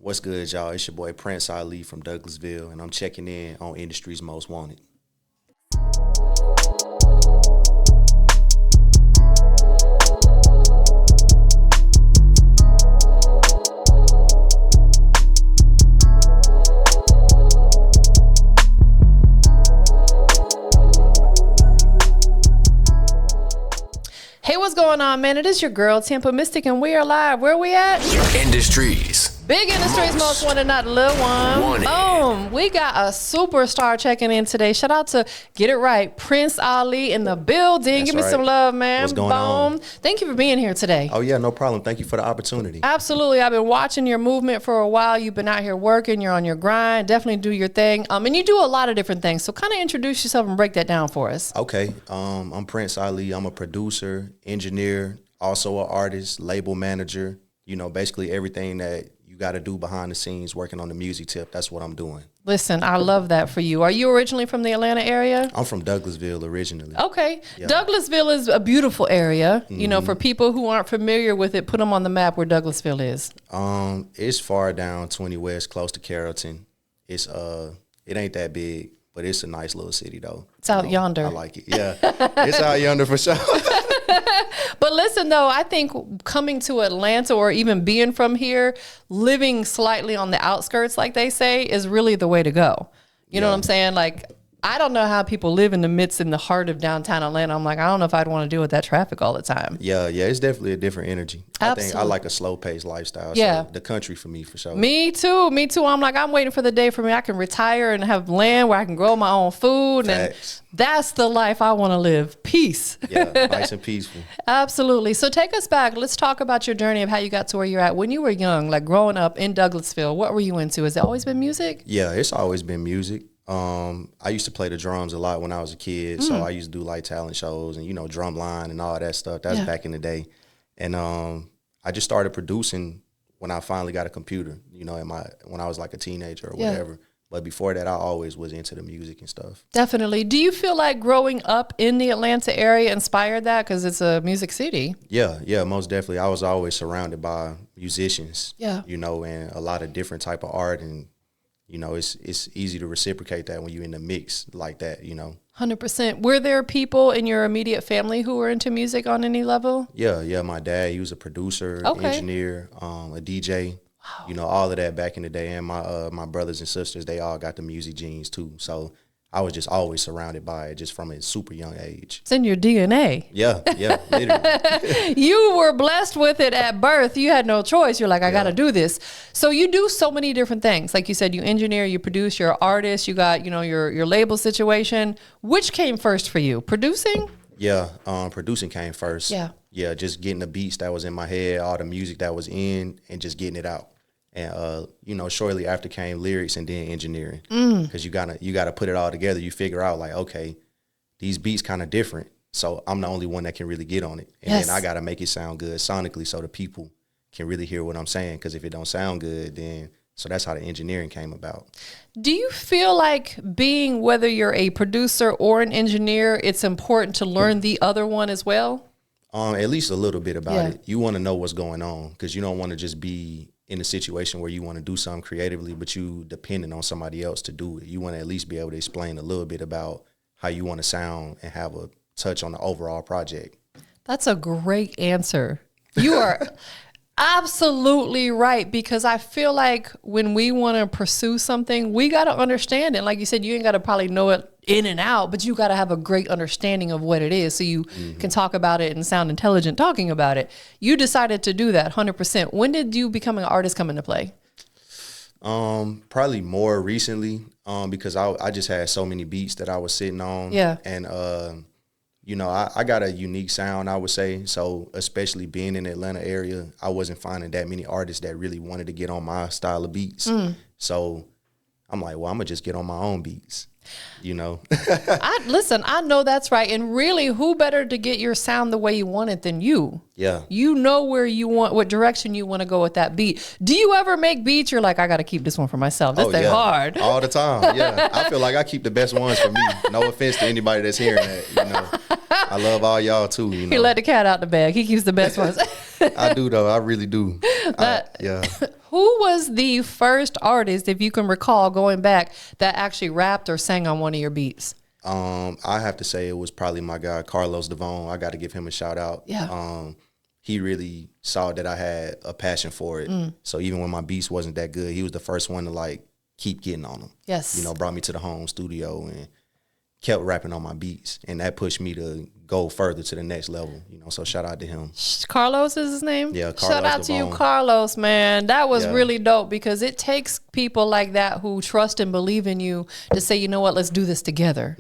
What's good, y'all? It's your boy PrinceAli from Douglasville, and I'm checking in on Industry's Most Wanted. Hey, what's going on, man? It is your girl, TampaMystic, and we are live. Where are we at? Industries. Big Industries Most Wanted, not the little one. Boom. We got a superstar checking in today. Shout out to Get It Right, PrinceAli in the building. That's Give me right. some love, man. What's going on? Thank you for being here today. Oh, yeah, no problem. Thank you for the opportunity. Absolutely. I've been watching your movement for a while. You've been out here working. You're on your grind. Definitely do your thing. And you do a lot of different things. So kind of introduce yourself and break that down for us. Okay. I'm PrinceAli. I'm a producer, engineer, also an artist, label manager. You know, basically everything that you got to do behind the scenes working on the music tip. That's what I'm doing. Listen, I love that for you. Are you originally from the Atlanta area? I'm from Douglasville originally. Okay. Yeah. Douglasville is a beautiful area. You know, for people who aren't familiar with it, put them on the map where Douglasville is. It's far down 20 West, close to Carrollton. It's it ain't that big, but it's a nice little city though. It's out yonder. I like it. Yeah. It's out yonder for sure. But listen, though, I think coming to Atlanta or even being from here, living slightly on the outskirts, like they say, is really the way to go. You know what I'm saying? Like, I don't know how people live in the heart of downtown Atlanta. I'm like, I don't know if I'd want to deal with that traffic all the time. Yeah, it's definitely a different energy. I think I like a slow-paced lifestyle. Yeah. So the country for me, for sure. Me too. I'm like, I'm waiting for the day for me I can retire and have land where I can grow my own food. Facts. And that's the life I want to live. Peace. Yeah, nice and peaceful. Absolutely. So take us back. Let's talk about your journey of how you got to where you're at. When you were young, like growing up in Douglasville, what were you into? Has it always been music? Yeah, it's always been music. I used to play the drums a lot when I was a kid, so I used to do like talent shows and, you know, drum line and all that stuff. That's back in the day. And I just started producing when I finally got a computer, you know, when I was like a teenager or whatever. But before that, I always was into the music and stuff. Definitely. Do you feel like growing up in the Atlanta area inspired that? Because it's a music city. Yeah, most definitely. I was always surrounded by musicians, Yeah. you know, and a lot of different type of art. And, you know, it's easy to reciprocate that when you're in the mix like that, you know. 100%. Were there people in your immediate family who were into music on any level? Yeah. My dad, he was a producer, engineer, a DJ. Wow. You know, all of that back in the day. And my brothers and sisters, they all got the music genes too. So I was just always surrounded by it just from a super young age. It's in your DNA. Yeah, literally. You were blessed with it at birth. You had no choice. You're like, I got to do this. So you do so many different things. Like you said, you engineer, you produce, you're an artist, you got, you know, your label situation. Which came first for you? Producing? Yeah, producing came first. Yeah, just getting the beats that was in my head, all the music that was in, and just getting it out. And you know, shortly after came lyrics and then engineering, because you gotta put it all together. You figure out like, okay, these beats kind of different, so I'm the only one that can really get on it, and then I gotta make it sound good sonically so the people can really hear what I'm saying. Because if it don't sound good, then so that's how the engineering came about. Do you feel like being, whether you're a producer or an engineer, it's important to learn the other one as well? At least a little bit about it. You want to know what's going on, because you don't want to just be in a situation where you want to do something creatively, but you depending on somebody else to do it. You want to at least be able to explain a little bit about how you want to sound and have a touch on the overall project. That's a great answer. You are absolutely right, because I feel like when we want to pursue something, we got to understand it. Like you said, you ain't got to probably know it in and out, but you got to have a great understanding of what it is so you can talk about it and sound intelligent talking about it. You decided to do that 100%. When did you become an artist come into play? Probably more recently, because I just had so many beats that I was sitting on. Yeah. And, you know, I got a unique sound, I would say. So especially being in the Atlanta area, I wasn't finding that many artists that really wanted to get on my style of beats. So I'm like, well, I'm going to just get on my own beats, you know. I know that's right. And really, who better to get your sound the way you want it than you? Yeah. You know where you want, what direction you want to go with that beat. Do you ever make beats you're like, I got to keep this one for myself? This thing hard. All the time, yeah. I feel like I keep the best ones for me. No offense to anybody that's hearing that, you know. I love all y'all too, you know. He let the cat out the bag. He keeps the best ones. I do though. I really do. Who was the first artist, if you can recall, going back, that actually rapped or sang on one of your beats? I have to say it was probably my guy Carlos Devon. I got to give him a shout out. Yeah. He really saw that I had a passion for it. So even when my beats wasn't that good, he was the first one to like keep getting on them. Yes. You know, brought me to the home studio and kept rapping on my beats, and that pushed me to go further to the next level. You know, so shout out to him. Carlos is his name? Yeah, Carlos Shout out to Devon. you, Carlos, man. That was Yeah. really dope because it takes people like that who trust and believe in you to say, you know what, let's do this together.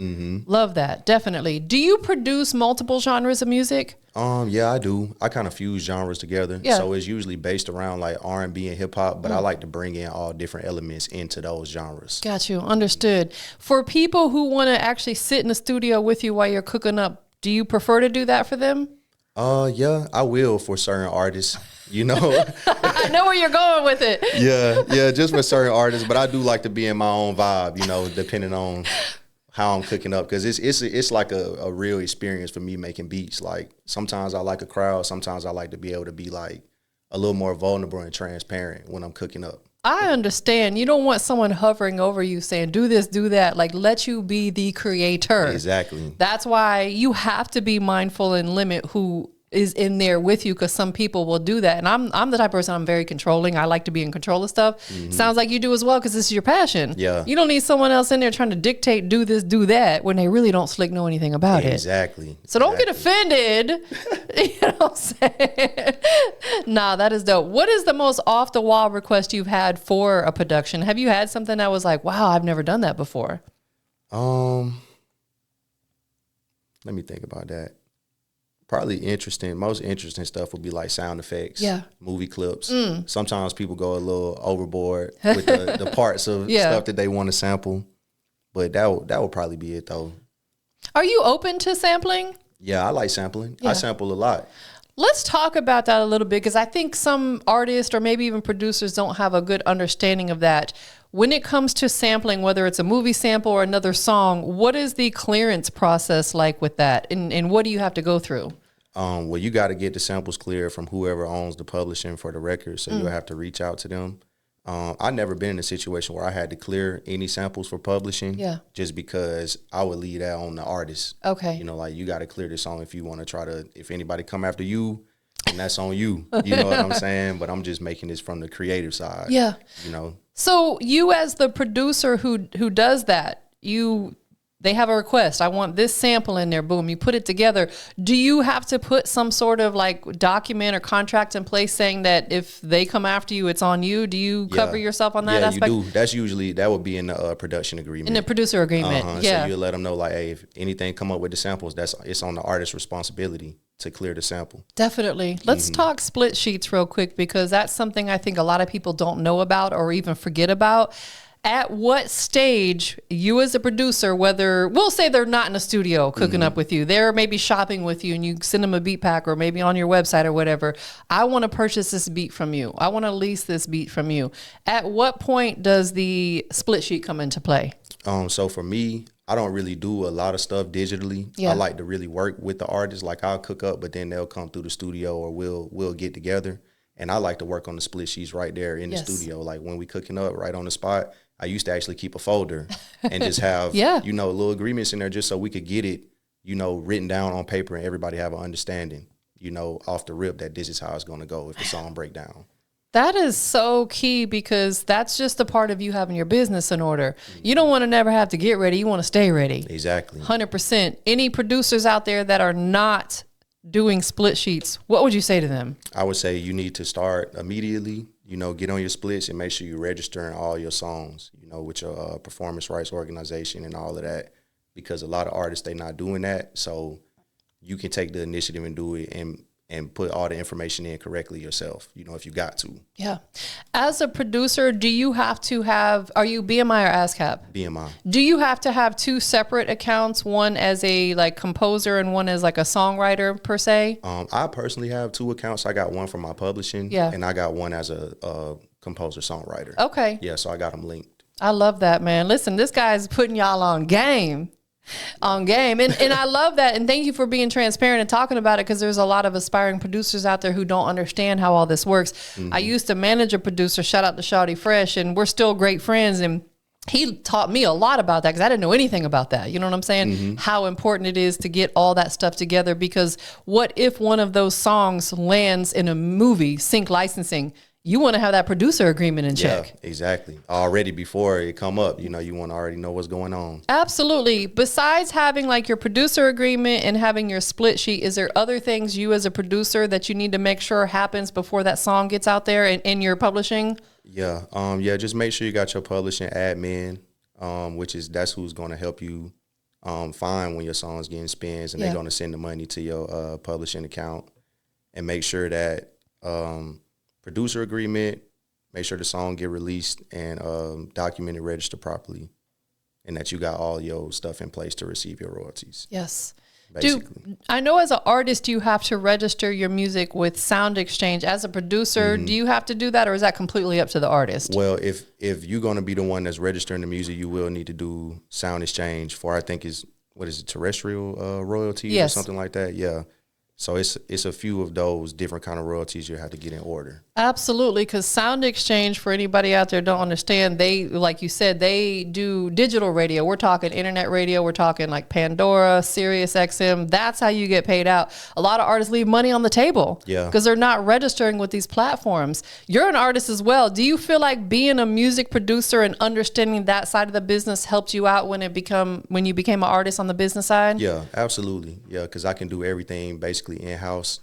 Love that, definitely. Do you produce multiple genres of music? Yeah, I do. I kind of fuse genres together. Yeah. So it's usually based around like R&B and hip hop, but I like to bring in all different elements into those genres. Got you. Understood. For people who want to actually sit in the studio with you while you're cooking up, do you prefer to do that for them? Yeah, I will for certain artists, you know. I know where you're going with it. yeah, just for certain artists, but I do like to be in my own vibe, you know, depending on how I'm cooking up, because it's like a real experience for me making beats. Like sometimes I like a crowd, sometimes I like to be able to be like a little more vulnerable and transparent when I'm cooking up. I understand. You don't want someone hovering over you saying, do this, do that. Like, let you be the creator. Exactly. That's why you have to be mindful and limit who is in there with you, because some people will do that. And I'm the type of person, I'm very controlling. I like to be in control of stuff. Sounds like you do as well, because this is your passion. Yeah. You don't need someone else in there trying to dictate, do this, do that, when they really don't slick know anything about it. Exactly. So don't get offended. You know what I'm saying? Nah, that is dope. What is the most off the wall request you've had for a production? Have you had something that was like, wow, I've never done that before? Let me think about that. Probably most interesting stuff would be like sound effects, Yeah. movie clips. Sometimes people go a little overboard with the parts of stuff that they want to sample, but that would probably be it though. Are you open to sampling? Yeah, I like sampling. Yeah. I sample a lot. Let's talk about that a little bit, because I think some artists or maybe even producers don't have a good understanding of that. When it comes to sampling, whether it's a movie sample or another song, what is the clearance process like with that? And what do you have to go through? Well, you got to get the samples clear from whoever owns the publishing for the record, so you'll have to reach out to them. I've never been in a situation where I had to clear any samples for publishing, just because I would leave that on the artist. Okay. You know, like you got to clear this song if you want to try to, if anybody come after you, and that's on you. You know what I'm saying? But I'm just making this from the creative side. Yeah. You know? So you as the producer who does that, they have a request. I want this sample in there. Boom. You put it together. Do you have to put some sort of like document or contract in place saying that if they come after you, it's on you? Do you cover yourself on that aspect? Yeah, you do. That's usually, that would be in the production agreement. In the producer agreement. Yeah. So you let them know like, hey, if anything come up with the samples, it's on the artist's responsibility to clear the sample. Definitely. Let's talk split sheets real quick, because that's something I think a lot of people don't know about or even forget about. At what stage you as a producer, whether we'll say they're not in a studio cooking up with you, they're maybe shopping with you and you send them a beat pack or maybe on your website or whatever. I want to purchase this beat from you. I want to lease this beat from you. At what point does the split sheet come into play? So for me, I don't really do a lot of stuff digitally. Yeah. I like to really work with the artist. Like I'll cook up, but then they'll come through the studio or we'll get together. And I like to work on the split sheets right there in the studio. Like when we cooking up right on the spot, I used to actually keep a folder and just have, you know, little agreements in there just so we could get it, you know, written down on paper and everybody have an understanding, you know, off the rip that this is how it's going to go if the song break down. That is so key, because that's just a part of you having your business in order. You don't want to never have to get ready. You want to stay ready. Exactly. 100%. Any producers out there that are not doing split sheets, what would you say to them? I would say you need to start immediately, you know, get on your splits and make sure you're registering all your songs, you know, with your performance rights organization and all of that, because a lot of artists, they not doing that. So you can take the initiative and do it and put all the information in correctly yourself, you know, if you got to. Yeah. As a producer, do you have to have, are you BMI or ASCAP? BMI. Do you have to have two separate accounts, one as a like composer and one as like a songwriter per se? I personally have two accounts. I got one for my publishing and I got one as a composer songwriter. Okay. Yeah, so I got them linked. I love that, man. Listen, this guy's putting y'all on game. On game. And I love that. And thank you for being transparent and talking about it, because there's a lot of aspiring producers out there who don't understand how all this works. I used to manage a producer, shout out to Shawty Fresh, and we're still great friends. And he taught me a lot about that, because I didn't know anything about that. You know what I'm saying? How important it is to get all that stuff together, because what if one of those songs lands in a movie, sync licensing? You want to have that producer agreement in check. Yeah, exactly. Already before it come up, you want to already know what's going on. Absolutely. Besides having like your producer agreement and having your split sheet, is there other things you as a producer that you need to make sure happens before that song gets out there in your publishing? Yeah. Just make sure you got your publishing admin, that's who's going to help you find when your song's getting spins, and they're going to send the money to your publishing account. And make sure that producer agreement, make sure the song get released and documented, registered properly, and that you got all your stuff in place to receive your royalties. Yes. Basically. I know as an artist you have to register your music with Sound Exchange. As a producer, do you have to do that, or is that completely up to the artist? Well, if you're going to be the one that's registering the music, you will need to do Sound Exchange for, I think is, what is it, terrestrial royalties or something like that? Yeah. So it's a few of those different kind of royalties you have to get in order. Absolutely, because Sound Exchange, for anybody out there don't understand, they, like you said, they do digital radio. We're talking internet radio. We're talking like Pandora, Sirius XM. That's how you get paid out. A lot of artists leave money on the table because they're not registering with these platforms. You're an artist as well. Do you feel like being a music producer and understanding that side of the business helped you out when you became an artist on the business side? Yeah, absolutely. Yeah, because I can do everything basically in-house,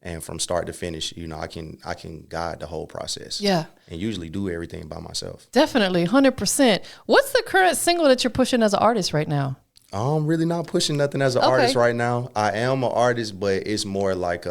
and from start to finish, I can guide the whole process. Yeah. And usually do everything by myself. Definitely, 100%. What's the current single that you're pushing as an artist right now? I'm really not pushing nothing as an artist right now. I am an artist, but it's more like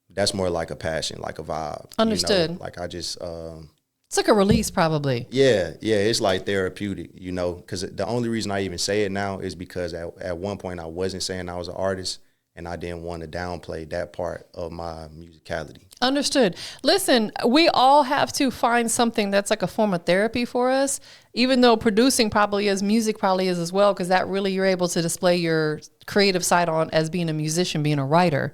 that's more like a passion, like a vibe. Understood. Like I just it's like a release probably. Yeah, it's like therapeutic, because the only reason I even say it now is because at one point I wasn't saying I was an artist, and I didn't want to downplay that part of my musicality. Understood. Listen, we all have to find something that's like a form of therapy for us, even though producing probably is, music probably is as well, because that really you're able to display your creative side on as being a musician, being a writer.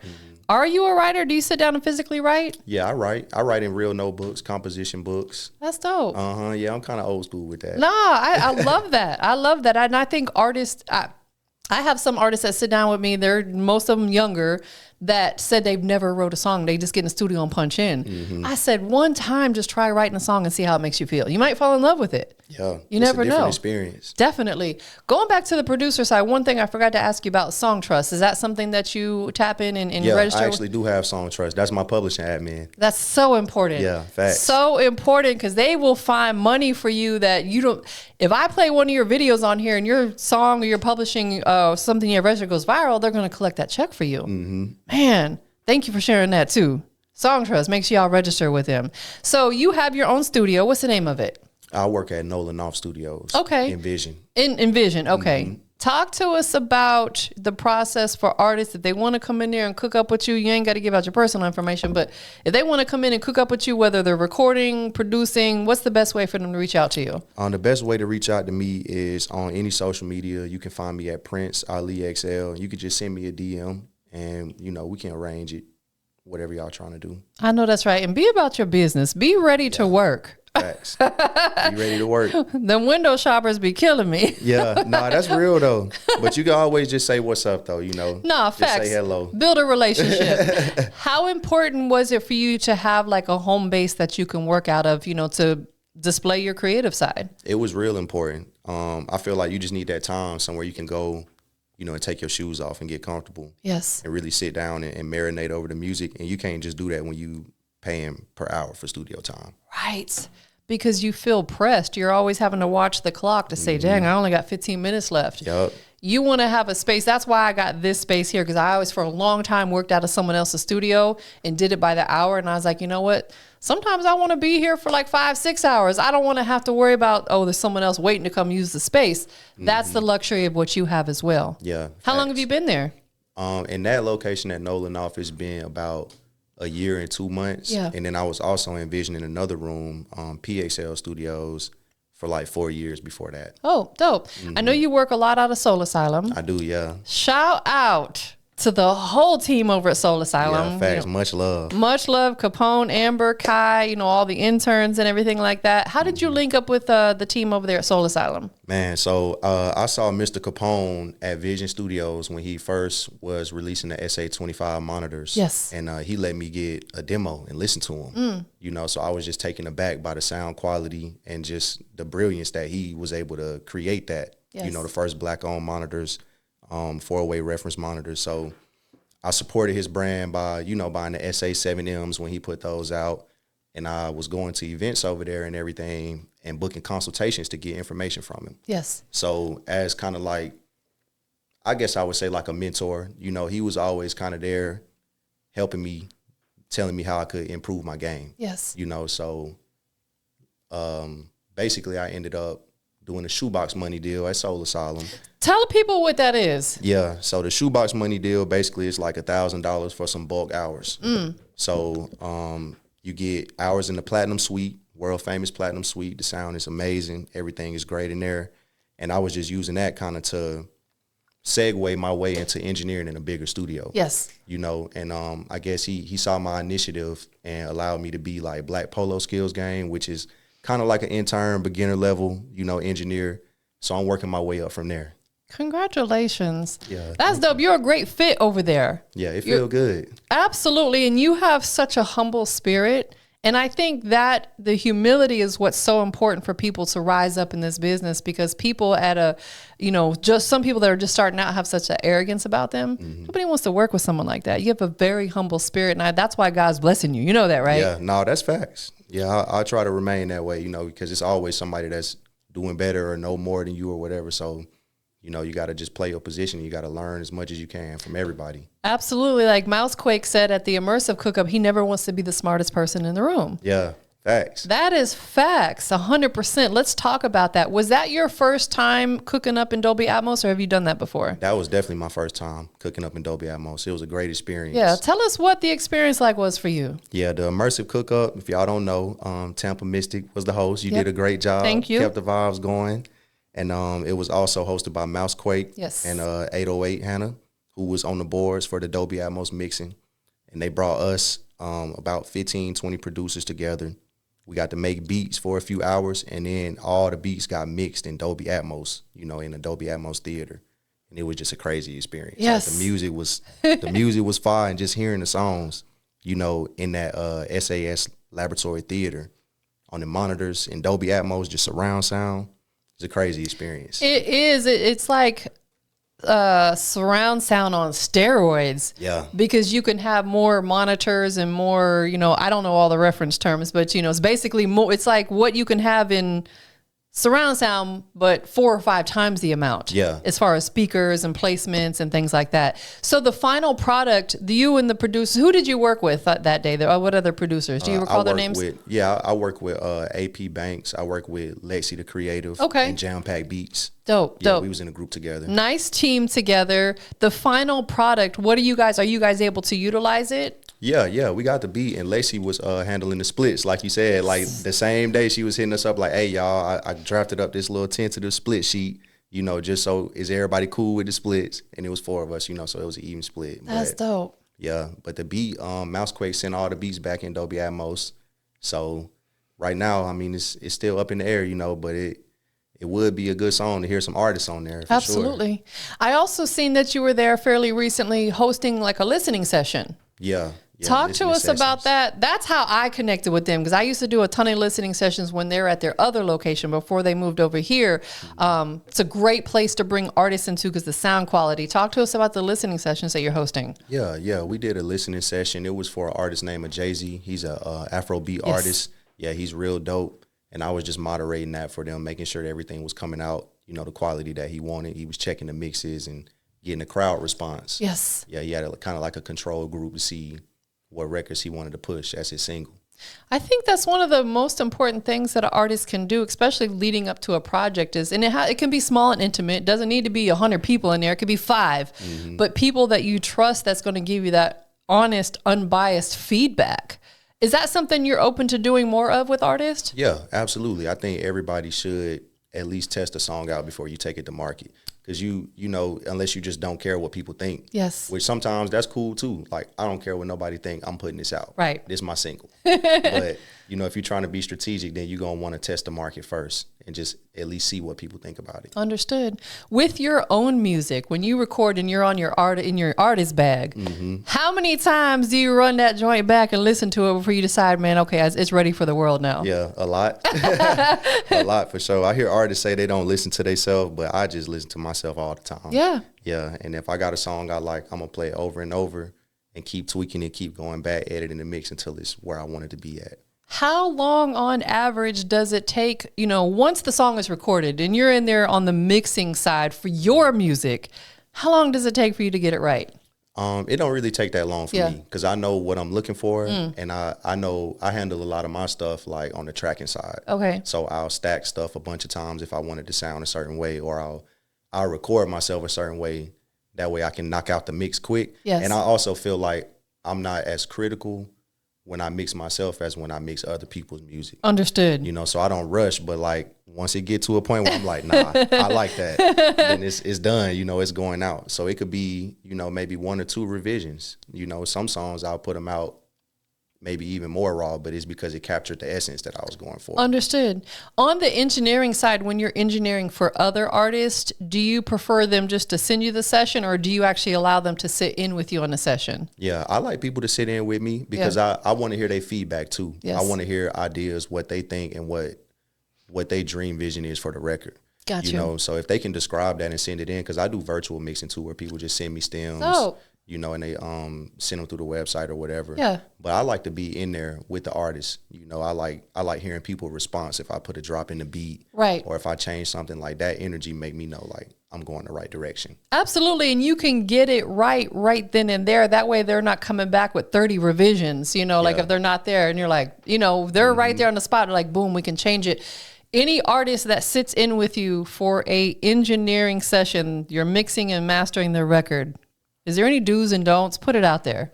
Are you a writer? Do you sit down and physically write? Yeah, I write. I write in real notebooks, composition books. That's dope. Yeah, I'm kind of old school with that. No, I love that. I love that. And I think artists... I have some artists that sit down with me. They're most of them younger that said they've never wrote a song. They just get in the studio and punch in. I said, one time, just try writing a song and see how it makes you feel. You might fall in love with it. Yeah, you never know. Experience. Definitely. Going back to the producer side, one thing I forgot to ask you about Song Trust. Is that something that you tap in and register? Yeah, I actually do have Song Trust. That's my publishing admin. That's so important. Yeah, facts. So important, because they will find money for you that you don't. If I play one of your videos on here and your song or your publishing something you register goes viral, they're going to collect that check for you. Man, thank you for sharing that too. Song Trust, make sure y'all register with them. So you have your own studio. What's the name of it? I work at Nolan Off Studios. Okay. Envision. Envision. Okay. Talk to us about the process for artists. If they want to come in there and cook up with you, you ain't got to give out your personal information, but if they want to come in and cook up with you, whether they're recording, producing, what's the best way for them to reach out to you? The best way to reach out to me is on any social media. You can find me at PrinceAli XL. You can just send me a DM, and we can arrange it, whatever y'all trying to do. I know that's right. And be about your business. Be ready to work. Facts. Be ready to work. The window shoppers be killing me. Yeah, that's real though. But you can always just say what's up though, No, just facts. say hello. Build a relationship. How important was it for you to have like a home base that you can work out of, to display your creative side? It was real important. I feel like you just need that time somewhere you can go, and take your shoes off and get comfortable. Yes. And really sit down and marinate over the music. And you can't just do that when you paying per hour for studio time. Right. Because you feel pressed. You're always having to watch the clock to say, dang, I only got 15 minutes left. Yep. You want to have a space. That's why I got this space here, because I always, for a long time, worked out of someone else's studio and did it by the hour. And I was like, you know what? Sometimes I want to be here for like 5-6 hours. I don't want to have to worry about, there's someone else waiting to come use the space. That's the luxury of what you have as well. Yeah. How long have you been there? In that location at Nolan office, been about a year and 2 months. Yeah. And then I was also envisioning another room, PXL Studios, for like 4 years before that. Oh, dope. I know you work a lot out of Soul Asylum. I do, yeah. Shout out to the whole team over at Soul Asylum. Yeah, facts. Much love. Much love. Capone, Amber, Kai, all the interns and everything like that. How did you link up with the team over there at Soul Asylum? Man, so I saw Mr. Capone at Vision Studios when he first was releasing the SA-25 monitors. Yes. And he let me get a demo and listen to him. So I was just taken aback by the sound quality and just the brilliance that he was able to create that. Yes. The first black-owned monitors, 4-way reference monitors. So I supported his brand by, buying the SA7Ms when he put those out. And I was going to events over there and everything and booking consultations to get information from him. Yes. So as kind of like, I guess I would say like a mentor, he was always kind of there helping me, telling me how I could improve my game. Yes. So basically I ended up doing a shoebox money deal at Soul Asylum. Tell people what that is. Yeah, so the shoebox money deal basically is like $1,000 for some bulk hours. So you get hours in the Platinum Suite, world famous Platinum Suite. The sound is amazing. Everything is great in there. And I was just using that kind of to segue my way into engineering in a bigger studio. Yes. And I guess he saw my initiative and allowed me to be like Black Polo Skills Game, which is kind of like an intern, beginner level, engineer. So I'm working my way up from there. Congratulations. Yeah. That's dope. You're a great fit over there. Yeah, it feels good. Absolutely. And you have such a humble spirit. And I think that the humility is what's so important for people to rise up in this business, because people just some people that are just starting out have such an arrogance about them. Nobody wants to work with someone like that. You have a very humble spirit. And that's why God's blessing you. You know that, right? Yeah, no, that's facts. Yeah, I try to remain that way, because it's always somebody that's doing better or know more than you or whatever. So, you got to just play your position. You got to learn as much as you can from everybody. Absolutely. Like Mousequake said at the Immersive Cookup, he never wants to be the smartest person in the room. Yeah, facts. That is facts, 100%. Let's talk about that. Was that your first time cooking up in Dolby Atmos, or have you done that before? That was definitely my first time cooking up in Dolby Atmos. It was a great experience. Yeah, tell us what the experience was for you. Yeah, the Immersive Cookup, if y'all don't know, TampaMystic was the host. You did a great job. Thank you. Kept the vibes going. And it was also hosted by Mousequake and 808 Hannah, who was on the boards for the Dolby Atmos mixing. And they brought us about 15, 20 producers together. We got to make beats for a few hours, and then all the beats got mixed in Dolby Atmos, in the Dolby Atmos theater. And it was just a crazy experience. Yes. Like the music was fire, and just hearing the songs, in that SAS laboratory theater on the monitors in Dolby Atmos, just surround sound. It's a crazy experience. It is. It's like surround sound on steroids. Yeah. Because you can have more monitors and more, I don't know all the reference terms, but, it's basically more, it's like what you can have in surround sound, but 4 or 5 times the amount. Yeah. As far as speakers and placements and things like that. So the final product, you and the producers, who did you work with that day? What other producers? Do you recall their names? I work with AP Banks. I work with Lexi the Creative. Okay. And Jam Pack Beats. Dope. We was in a group together. Nice team together. The final product, are you guys able to utilize it? Yeah, we got the beat, and Lacey was handling the splits, like you said. Like the same day, she was hitting us up like, "Hey, y'all, I drafted up this little tentative split sheet, just so is everybody cool with the splits?" And it was 4 of us, so it was an even split. That's dope. Yeah, but the beat, Mousequake sent all the beats back in Dolby Atmos. So right now, I mean, it's still up in the air, but it would be a good song to hear some artists on there. For Absolutely. Sure. I also seen that you were there fairly recently hosting like a listening session. Yeah. Talk to us about that. That's how I connected with them, because I used to do a ton of listening sessions when they were at their other location before they moved over here. It's a great place to bring artists into because the sound quality. Talk to us about the listening sessions that you're hosting. Yeah. We did a listening session. It was for an artist named Jay-Z. He's a Afrobeat artist. Yeah, he's real dope. And I was just moderating that for them, making sure that everything was coming out, the quality that he wanted. He was checking the mixes and getting a crowd response. Yes. Yeah, he had kind of like a control group to see what records he wanted to push as his single. I think that's one of the most important things that an artist can do, especially leading up to a project and it can be small and intimate. It doesn't need to be 100 people in there. It could be 5, but people that you trust that's going to give you that honest, unbiased feedback. Is that something you're open to doing more of with artists? Yeah, absolutely. I think everybody should at least test a song out before you take it to market. Because you know, unless you just don't care what people think. Yes. Which sometimes that's cool too. Like, I don't care what nobody think. I'm putting this out. Right. This is my single. But, you know, if you're trying to be strategic, then you're going to want to test the market first and just at least see what people think about it. Understood. With your own music, when you record and you're on your artist bag, how many times do you run that joint back and listen to it before you decide, man, okay, it's ready for the world now? Yeah, a lot. A lot for sure. I hear artists say they don't listen to themselves, but I just listen to myself all the time. Yeah. Yeah, and if I got a song I like, I'm going to play it over and over and keep tweaking it, keep going back, editing the mix until it's where I want it to be at. How long on average does it take, you know, once the song is recorded and you're in there on the mixing side for your music, how long does it take for you to get it right? It don't really take that long for me because I know what I'm looking for, and I know I handle a lot of my stuff like on the tracking side. Okay. So I'll stack stuff a bunch of times if I wanted to sound a certain way, or I'll record myself a certain way. That way I can knock out the mix quick. Yes. And I also feel like I'm not as critical when I mix myself as when I mix other people's music. Understood. You know, so I don't rush, but like once it get to a point where I'm like, nah, I like that, then it's done, you know, it's going out. So it could be, you know, maybe 1 or 2 revisions. You know, some songs I'll put them out maybe even more raw, but it's because it captured the essence that I was going for. Understood. On the engineering side, when you're engineering for other artists, do you prefer them just to send you the session, or do you actually allow them to sit in with you on the session? Yeah, I like people to sit in with me because I want to hear their feedback too. Yes. I want to hear ideas, what they think, and what their dream vision is for the record. Gotcha. You know, so if they can describe that and send it in, because I do virtual mixing too, where people just send me stems. Oh. You know, and they send them through the website or whatever. Yeah. But I like to be in there with the artist. You know, I like hearing people's response if I put a drop in the beat. Right. Or if I change something, like that energy make me know like I'm going the right direction. Absolutely. And you can get it right then and there. That way they're not coming back with 30 revisions, you know, like if they're not there and you're like, you know, they're right there on the spot, like, boom, we can change it. Any artist that sits in with you for a engineering session, you're mixing and mastering the record, is there any do's and don'ts? Put it out there.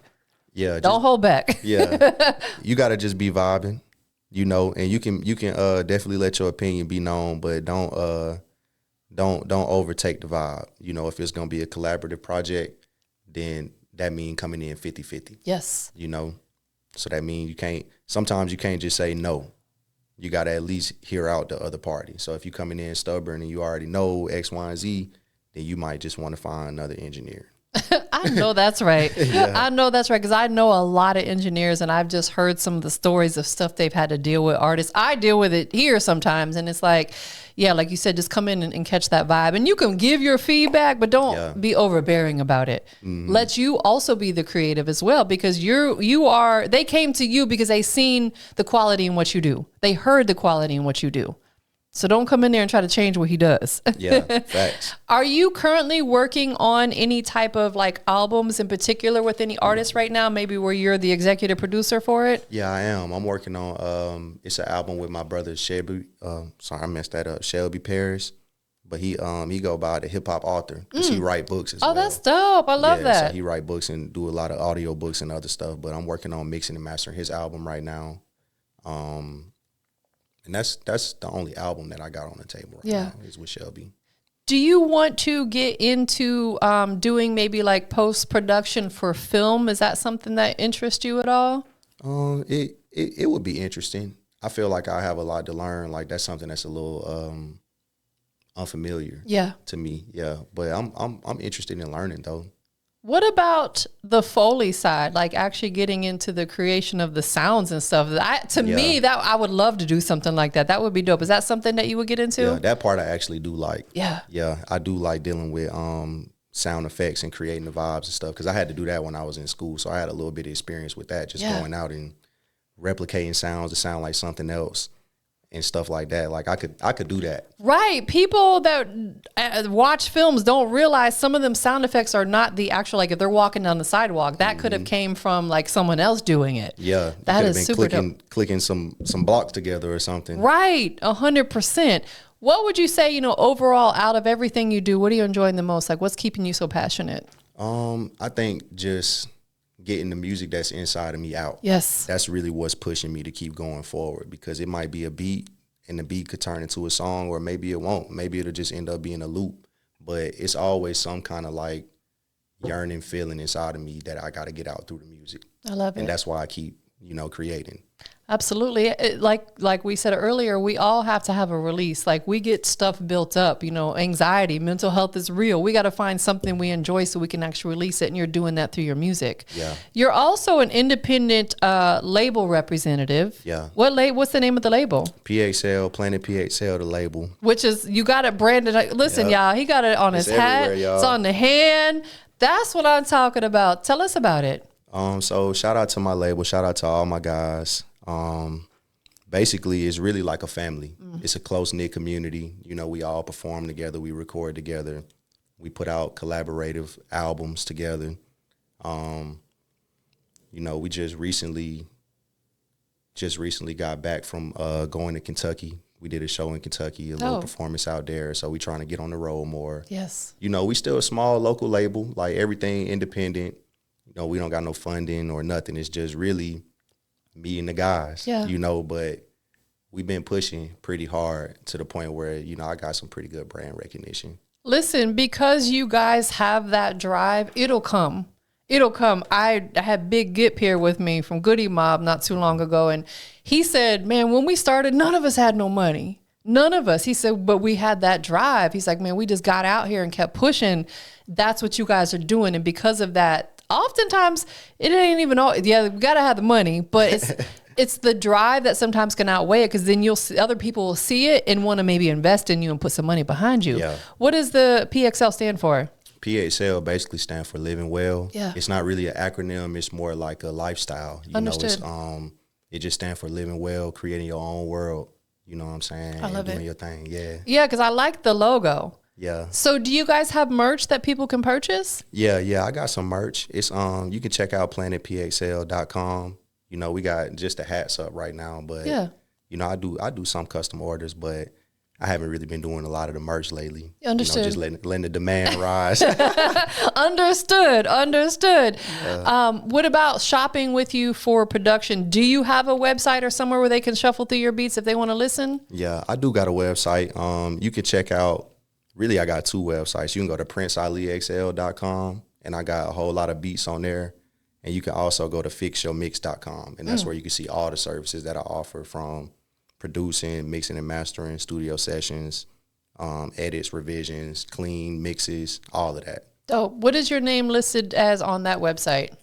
Yeah. Don't hold back. Yeah. You got to just be vibing, you know, and you can definitely let your opinion be known, but don't overtake the vibe. You know, if it's going to be a collaborative project, then that means coming in 50-50. Yes. You know, so that means sometimes you can't just say no. You got to at least hear out the other party. So if you're coming in stubborn and you already know X, Y, and Z, then you might just want to find another engineer. I know that's right. I know that's right, because I know a lot of engineers, and I've just heard some of the stories of stuff they've had to deal with artists. I deal with it here sometimes, and it's like, yeah, like you said, just come in and catch that vibe. And you can give your feedback, but don't be overbearing about it. Let you also be the creative as well, because they came to you because they seen the quality in what you do. They heard the quality in what you do. So don't come in there and try to change what he does. Yeah, facts. Are you currently working on any type of like albums in particular with any artists right now? Maybe where you're the executive producer for it? Yeah, I am. I'm working on it's an album with my brother Shelby. Sorry, I messed that up. Shelby Paris. But he go by the hip hop author because he write books as well. Oh, that's dope. I love that. So he write books and do a lot of audio books and other stuff. But I'm working on mixing and mastering his album right now. And that's the only album that I got on the table right now is with Shelby. Do you want to get into doing maybe like post-production for film? Is that something that interests you at all? It would be interesting. I feel like I have a lot to learn. Like that's something that's a little unfamiliar to me. Yeah, but I'm interested in learning though. What about the Foley side, like actually getting into the creation of the sounds and stuff? To me, that I would love to do something like that. That would be dope. Is that something that you would get into? Yeah, that part I actually do like. Yeah. Yeah, I do like dealing with sound effects and creating the vibes and stuff because I had to do that when I was in school. So I had a little bit of experience with that, just going out and replicating sounds to sound like something else. And stuff like that. Like I could do that. Right. People that watch films don't realize some of them sound effects are not the actual, like if they're walking down the sidewalk, that could have came from like someone else doing it. Yeah. That is super dope. Clicking some blocks together or something. Right. 100%. What would you say, overall out of everything you do, what are you enjoying the most? Like what's keeping you so passionate? I think just getting the music that's inside of me out. Yes. That's really what's pushing me to keep going forward, because it might be a beat and the beat could turn into a song, or maybe it won't. Maybe it'll just end up being a loop. But it's always some kind of like yearning feeling inside of me that I got to get out through the music. I love it. And that's why I keep, creating. Absolutely. Like we said earlier, we all have to have a release. Like we get stuff built up, anxiety, mental health is real. We got to find something we enjoy so we can actually release it. And you're doing that through your music. Yeah. You're also an independent label representative. Yeah. What's the name of the label? PXL, Planet PXL, the label. Which is, you got it branded. Listen, y'all, he got it on his hat. It's on the hand. That's what I'm talking about. Tell us about it. So shout out to my label. Shout out to all my guys. Basically, it's really like a family. It's a close-knit community. We all perform together. We record together. We put out collaborative albums together. We just recently got back from going to Kentucky. We did a show in Kentucky, a little performance out there. So we trying to get on the road more. Yes. We still a small local label, like everything independent. We don't got no funding or nothing. It's just really me and the guys, but we've been pushing pretty hard to the point where, I got some pretty good brand recognition. Listen, because you guys have that drive, it'll come. It'll come. I had Big Gip here with me from Goody Mob not too long ago, and he said, man, when we started, none of us had no money. None of us. He said, but we had that drive. He's like, man, we just got out here and kept pushing. That's what you guys are doing. And because of that, oftentimes it ain't even all, we got to have the money, but it's the drive that sometimes can outweigh it, because then other people will see it and want to maybe invest in you and put some money behind you. Yeah. What does the PXL stand for? PXL basically stands for Living Well. Yeah. It's not really an acronym. It's more like a lifestyle. Understood. It just stands for living well, creating your own world. You know what I'm saying? I love doing it. your thing. Yeah. Yeah, because I like the logo. Yeah. So do you guys have merch that people can purchase? Yeah. I got some merch. It's you can check out planetpxl.com. We got just the hats up right now, but I do some custom orders, but I haven't really been doing a lot of the merch lately. Understood. Just letting the demand rise. Understood. What about shopping with you for production? Do you have a website or somewhere where they can shuffle through your beats if they want to listen? Yeah, I do got a website. You can check out, really I got two websites. You can go to PrinceAliXL.com, and I got a whole lot of beats on there. And you can also go to fixyourmix.com, and that's where you can see all the services that I offer, from producing, mixing and mastering, studio sessions, edits, revisions, clean mixes, all of that. Oh, what is your name listed as on that website?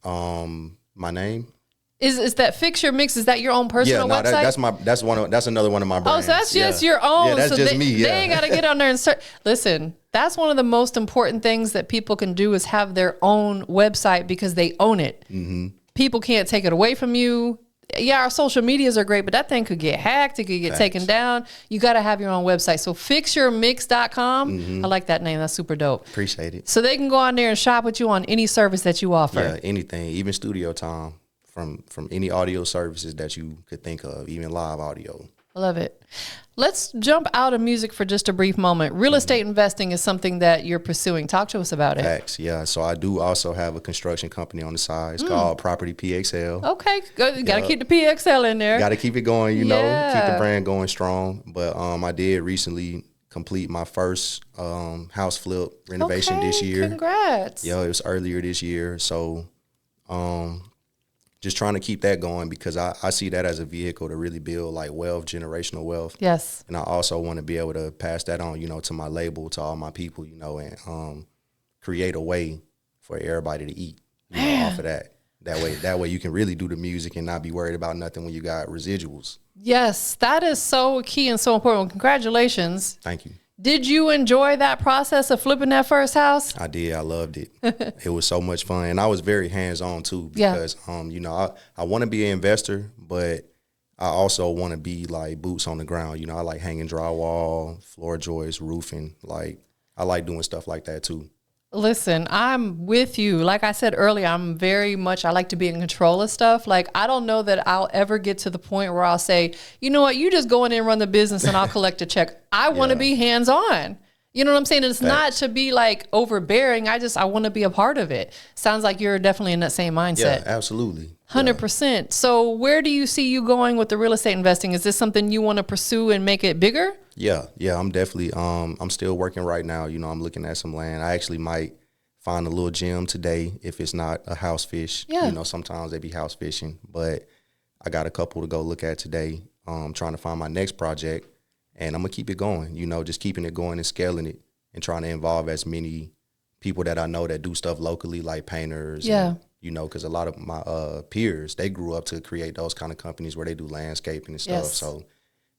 My name is that Fix Your Mix? Is that your own personal website? That's another one of my brands. Oh, so that's just your own. Yeah, that's so just me. Yeah. They ain't got to get on there and search. Listen, that's one of the most important things that people can do, is have their own website, because they own it. Mm-hmm. People can't take it away from you. Yeah, our social medias are great, but that thing could get hacked. It could get taken down. You got to have your own website. So fixyourmix.com. Mm-hmm. I like that name. That's super dope. Appreciate it. So they can go on there and shop with you on any service that you offer. Yeah, anything, even studio time, from any audio services that you could think of, even live audio. I love it. Let's jump out of music for just a brief moment. Real estate investing is something that you're pursuing. Talk to us about it. Facts, yeah. So I do also have a construction company on the side. It's called Property PXL. Okay, good. Got to keep the PXL in there. Got to keep it going, keep the brand going strong. But I did recently complete my first house flip renovation this year. Congrats. Yeah, it was earlier this year. So just trying to keep that going, because I see that as a vehicle to really build like wealth, generational wealth. Yes. And I also want to be able to pass that on, to my label, to all my people, and create a way for everybody to eat, off of that. That way you can really do the music and not be worried about nothing when you got residuals. Yes, that is so key and so important. Well, congratulations. Thank you. Did you enjoy that process of flipping that first house? I did. I loved it. It was so much fun. And I was very hands-on too, because, I want to be an investor, but I also want to be like boots on the ground. I like hanging drywall, floor joists, roofing. Like, I like doing stuff like that too. Listen, I'm with you. Like I said earlier, I like to be in control of stuff. Like, I don't know that I'll ever get to the point where I'll say, you know what, you just go in and run the business and I'll collect a check. I want to be hands-on. You know what I'm saying? And it's not to be like overbearing. I want to be a part of it. Sounds like you're definitely in that same mindset. Yeah, absolutely. 100%. So where do you see you going with the real estate investing? Is this something you want to pursue and make it bigger? Yeah, I'm definitely, I'm still working right now. You know, I'm looking at some land. I actually might find a little gem today if it's not a house fish. Yeah. You know, sometimes they be house fishing, but I got a couple to go look at today. Trying to find my next project, and I'm gonna keep it going. You know, just keeping it going and scaling it, and trying to involve as many people that I know that do stuff locally, like painters. Yeah. And, you know, because a lot of my peers, they grew up to create those kind of companies where they do landscaping and stuff. Yes. So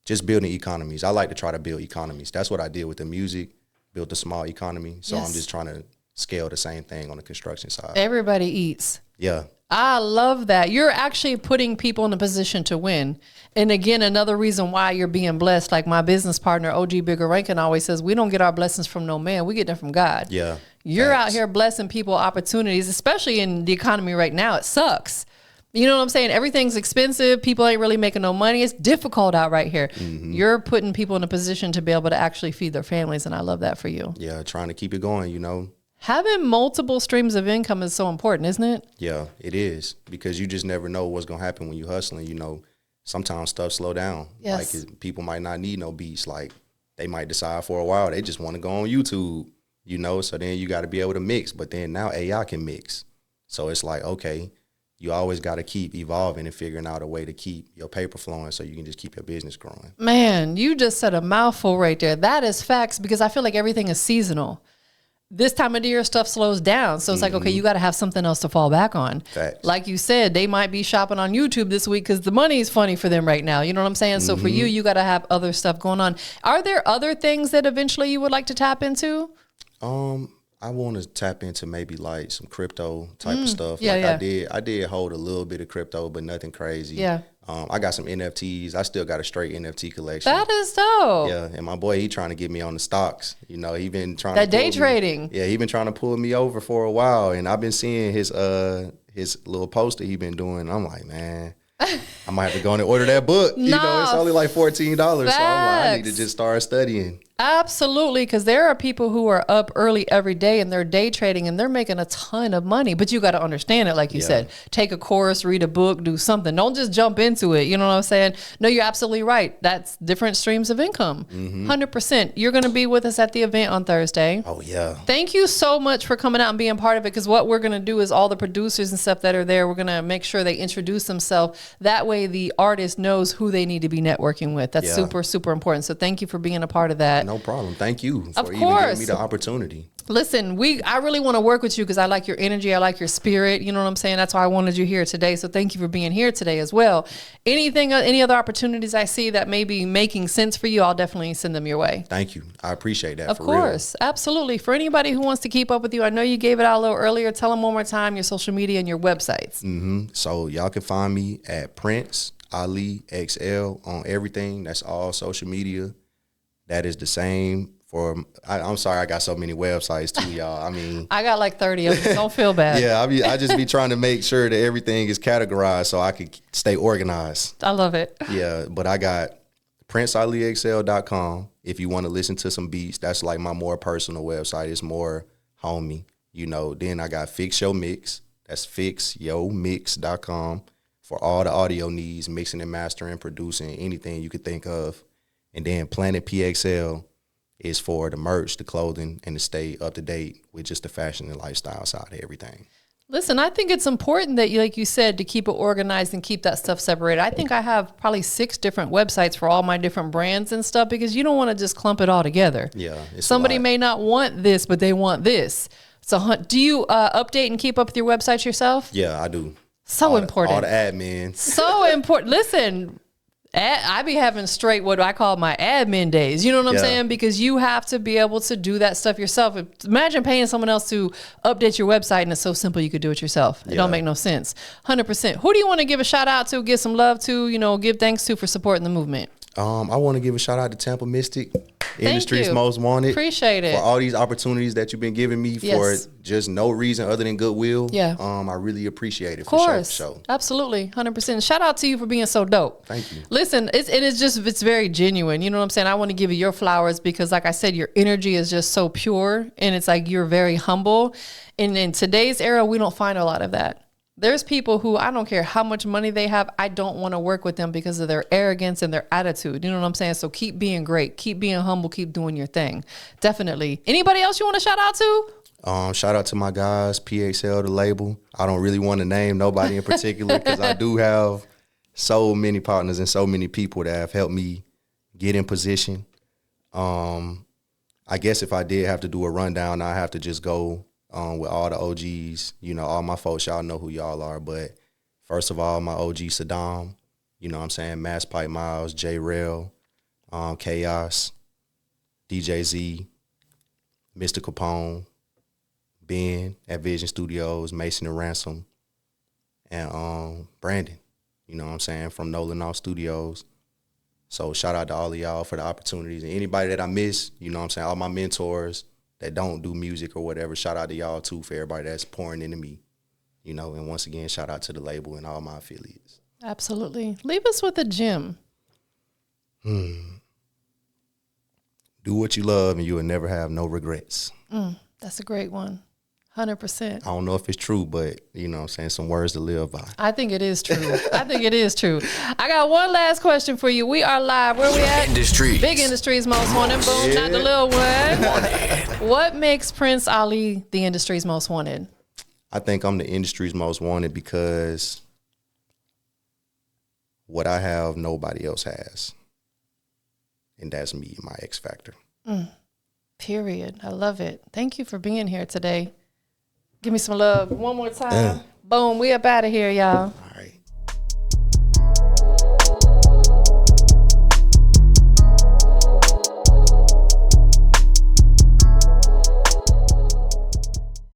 just building economies. I like to try to build economies. That's what I did with the music, built a small economy. So Yes. I'm just trying to scale the same thing on the construction side. Everybody eats. Yeah. I love that. You're actually putting people in a position to win. And again, another reason why you're being blessed, like my business partner, OG Bigger Rankin, always says, we don't get our blessings from no man. We get them from God. Yeah. You're Thanks. out here blessing people opportunities, especially in the economy right now. It sucks. You know what I'm saying? Everything's expensive. People ain't really making no money. It's difficult out right here. Mm-hmm. You're putting people in a position to be able to actually feed their families. And I love that for you. Yeah. Trying to keep it going, you know. Having multiple streams of income is so important, isn't it? Yeah, it is, because you just never know what's going to happen when you're hustling. You know, sometimes stuff slow down. Yes. Like people might not need no beats. Like they might decide for a while they just want to go on YouTube, you know, so then you got to be able to mix. But then now AI can mix. So it's like, okay, you always got to keep evolving and figuring out a way to keep your paper flowing so you can just keep your business growing. Man, you just said a mouthful right there. That is facts, because I feel like everything is seasonal. This time of the year, stuff slows down. So it's like, okay, you got to have something else to fall back on. Facts. Like you said, they might be shopping on YouTube this week because the money is funny for them right now. You know what I'm saying? So for you got to have other stuff going on. Are there other things that eventually you would like to tap into? I want to tap into maybe like some crypto type of stuff. Yeah, like yeah. I did hold a little bit of crypto, but nothing crazy. Yeah. I got some NFTs. I still got a straight NFT collection. That is dope. Yeah, and my boy, he trying to get me on the stocks. You know, he been trying That to day pull me- trading. Yeah, he been trying to pull me over for a while, and I've been seeing his little poster he been doing. I'm like, man, I might have to go in and order that book. You know, it's only like $14, so I'm like, I need to just start studying. Absolutely, because there are people who are up early every day and they're day trading and they're making a ton of money. But you got to understand it, like you said. Take a course, read a book, do something. Don't just jump into it. You know what I'm saying? No, you're absolutely right. That's different streams of income. 100%. You're going to be with us at the event on Thursday. Oh, yeah. Thank you so much for coming out and being part of it, because what we're going to do is all the producers and stuff that are there, we're going to make sure they introduce themselves. That way the artist knows who they need to be networking with. That's super, super important. So thank you for being a part of that. No problem. Thank you for Of even giving course. me the opportunity. Listen, I really want to work with you because I like your energy. I like your spirit. You know what I'm saying? That's why I wanted you here today. So thank you for being here today as well. Any other opportunities I see that may be making sense for you, I'll definitely send them your way. Thank you. I appreciate that. Of course. Absolutely. For anybody who wants to keep up with you, I know you gave it out a little earlier. Tell them one more time your social media and your websites. So y'all can find me at PrinceAli XL on everything. That's all social media. That is the same for, I'm sorry, I got so many websites too, y'all. I mean, I got like 30 of them. Don't feel bad. yeah, I just be trying to make sure that everything is categorized so I could stay organized. I love it. Yeah, but I got PrinceAliXL.com. If you want to listen to some beats, that's like my more personal website. It's more homey, you know. Then I got Fix Your Mix. That's FixYoMix.com for all the audio needs, mixing and mastering, producing, anything you could think of. And then Planet PXL is for the merch, the clothing, and to stay up to date with just the fashion and lifestyle side of everything. Listen, I think it's important that you, like you said, to keep it organized and keep that stuff separated. I think I have probably 6 different websites for all my different brands and stuff, because you don't want to just clump it all together. Yeah. Somebody may not want this, but they want this. So do you update and keep up with your websites yourself? Yeah, I do. So important. All the admin. So important. Listen, I be having straight what I call my admin days. You know what I'm saying? Because you have to be able to do that stuff yourself. Imagine paying someone else to update your website, and it's so simple you could do it yourself. It don't make no sense. 100%. Who do you want to give a shout out to, give some love to, give thanks to for supporting the movement? I want to give a shout out to TampaMystic. Industry's Most Wanted. Appreciate it. For all these opportunities that you've been giving me for just no reason other than goodwill. Yeah. I really appreciate it. Of course. For sure. Absolutely. 100%. Shout out to you for being so dope. Thank you. Listen, it's very genuine. You know what I'm saying? I want to give you your flowers because like I said, your energy is just so pure and it's like you're very humble. And in today's era, we don't find a lot of that. There's people who I don't care how much money they have. I don't want to work with them because of their arrogance and their attitude. You know what I'm saying? So keep being great. Keep being humble. Keep doing your thing. Definitely. Anybody else you want to shout out to? Shout out to my guys, PXL, the label. I don't really want to name nobody in particular because I do have so many partners and so many people that have helped me get in position. I guess if I did have to do a rundown, I have to just go with all the OGs, you know, all my folks, y'all know who y'all are. But first of all, my OG Saddam, you know what I'm saying, Mass Pipe Miles, J Rail, Chaos, DJ Z, Mr. Capone, Ben at Vision Studios, Mason and Ransom, and Brandon, you know what I'm saying, from Nolan Off Studios. So shout out to all of y'all for the opportunities. And anybody that I miss, you know what I'm saying, all my mentors that don't do music or whatever, shout out to y'all too for everybody that's pouring into me, you know, and once again, shout out to the label and all my affiliates. Absolutely. Leave us with a gem. Do what you love and you will never have no regrets. That's a great one. 100%. I don't know if it's true, but, you know what I'm saying, some words to live by. I think it is true. I think it is true. I got one last question for you. We are live. Where we at? Industries. Big Industries Most Wanted. Boom, not the little one. What makes PrinceAli the industry's most wanted? I think I'm the industry's most wanted because what I have, nobody else has. And that's me, my X factor. Period. I love it. Thank you for being here today. Give me some love one more time. Boom, we up out of here, y'all.